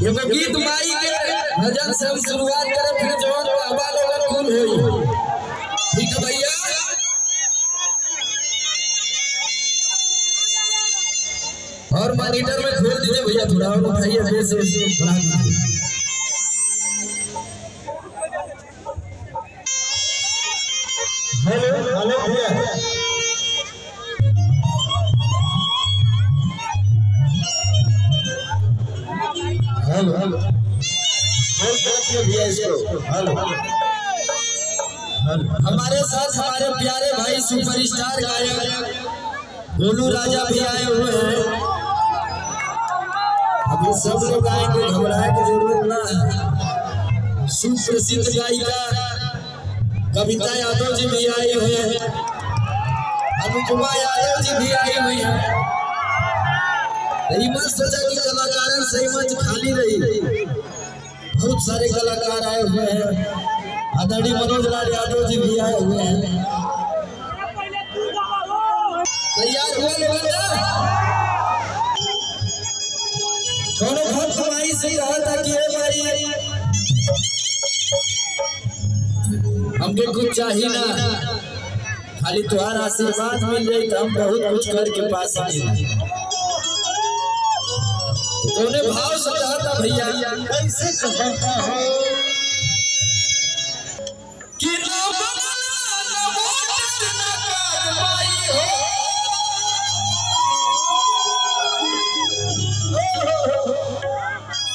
एगो गीत माई के भजन से हम शुरुआत करें, फिर जवान बाबा लोग खून होई। ठीक है भैया, और मॉनिटर में खोल दीजिए भैया, थोड़ा और उठाइए, बेस बढ़ा दीजिए। हेलो हेलो भैया, हेलो हेलो भैया इसको हेलो। हमारे साथ हमारे प्यारे भाई सुपरस्टार गायक गोलू राजा भी आए हुए हैं। अभी सब लोग आएंगे, घबराने की जरूरत ना है। सुप्रसिद्ध गायिका कविता यादव जी भी आई हुई है, अनुपमा यादव जी भी आई हुई है। मत सोचा कि कलाकार सही मंच खाली रही, बहुत सारे कलाकार आए हुए हैं। आदरणीय मनोज लाल यादव जी भी आए हुए हैं। तैयार हुआ लोग कौन भक्त माई से कहा था कि भाई हमके कुछ चाहिए ना, खाली तुम्हारा आशीर्वाद मिल जाए तो हम बहुत कुछ करके पास आए। तूने भाव से कहा था भैया, कैसे कहता हो कि ना बदला ना वोटर ना कार्रवाई हो।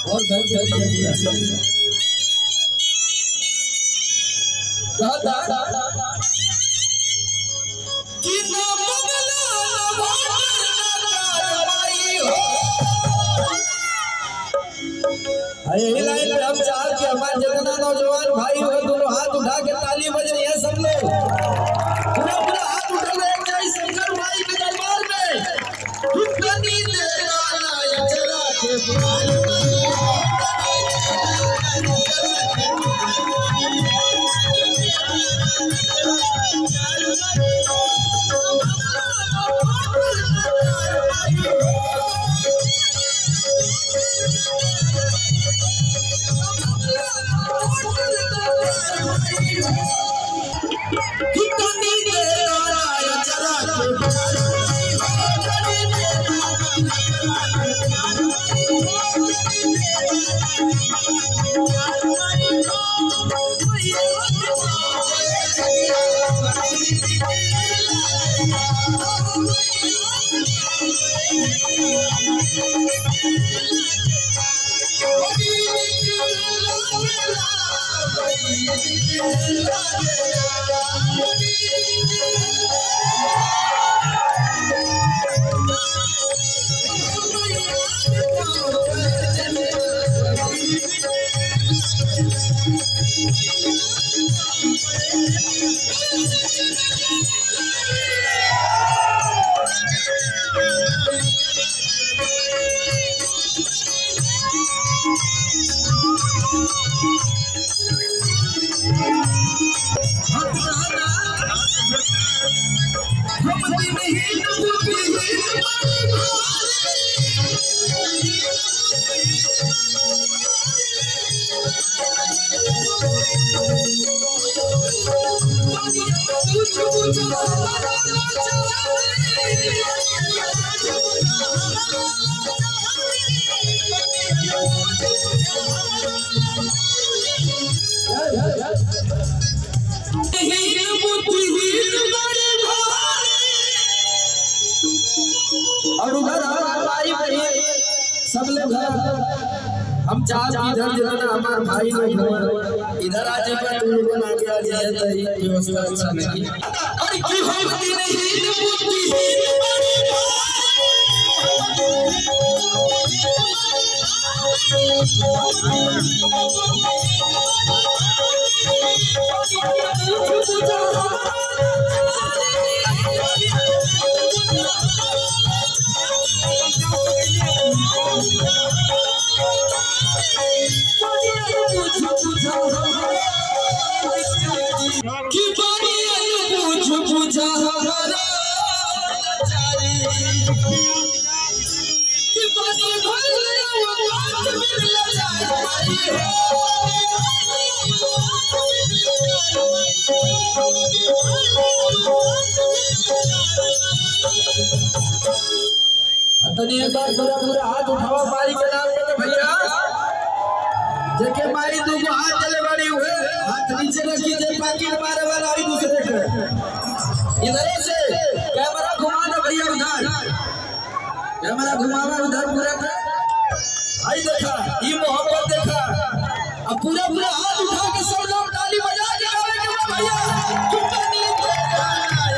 और घर के कहता कि ना बदला ना वोटर ना कार्रवाई हो। यही लाइन में हम चाह के हमारे जितना नौजवान भाई हो दोनों हाथ उठा के ताली बज रही है। सब लोग पूरा पूरा हाथ उठा ले शंकर भाई के दरबार में। दुखनी देना चला के और उधर सब लोग हम चाह इधर जितना हमारे भाई लोग इधर आ जाए तुम लोग आगे आ जाए तो व्यवस्था अच्छा नहीं। और की होती नहीं कि तनी एक बार पूरा हाथ उठाओ माई के नाम पे भैया जेके माई दू को हाथ चले बड़ी हुए हाथ नीचे रखी जे पाकिट मारे वाला आई दूसरे के इधर से कैमरा घुमा दे भैया उधर कैमरा घुमावा उधर पूरा का आई देखा ये मोहब्बत देखा अब पूरा हाथ उठा के सब लोग ताली बजा के गावे के भैया चुप्पा नहीं